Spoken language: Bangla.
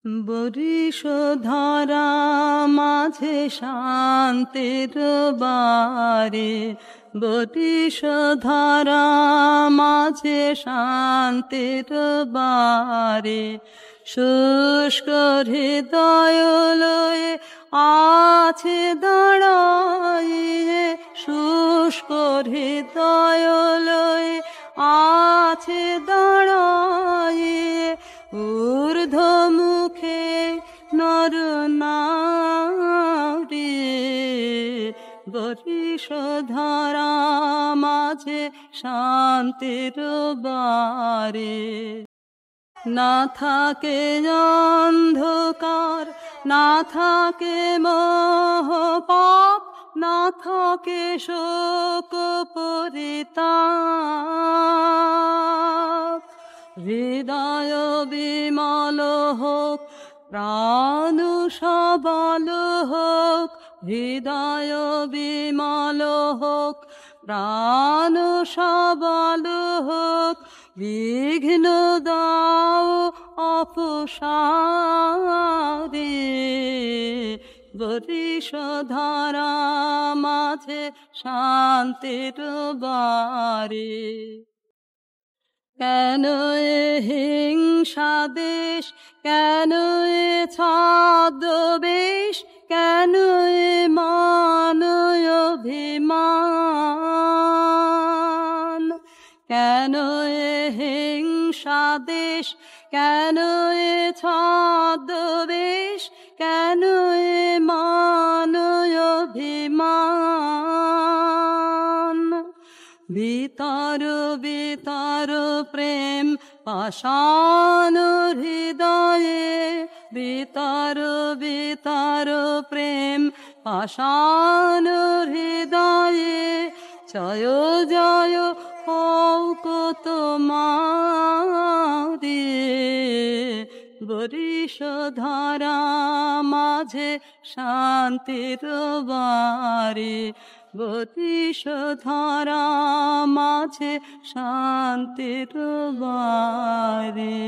বরিশ ধারা মাঝে শান্তির বারে, বরিশ ধারা মাঝে শান্তির বারে, শুষ্ক হৃদয় লয়ে আছে দাঁড়াইয়ে, শুষ্ক হৃদয় লয়ে আছে দাঁড়াইয়ে, ঊর্ধ্ব মুখে নর নারী, বরিশ ধারা মাঝে শান্তির বারে। না থাকে অন্ধকার, না থাকে মোহ পাপ, না থাকে শোক পরিতাপ, হৃদয় বিমল হোক, প্রাণ সবল হোক, হৃদয় বিমল হোক, প্রাণ সবল হোক, বিঘ্ন দাও অপসারে, বরিশ ধারা মাঝে শান্তির বারে। কেন এ হিংসা দেশ, কেন এ ছদ্মবেশ, কেন এ মান অভিমান, কেন এ হিংসা দেশ, কেন এ ছদ্মবেশ, কেন এ মান অভিমান, ভিতর ভিতর প্রেম পাষাণ হৃদয়ে, ভিতর ভিতর প্রেম পাষাণ হৃদয়ে, জয় জয় হোক তোমারি, বরিশ ধারা মাঝে শান্তির বারে, বরিশ ধারা মাঝে শান্তির বারে।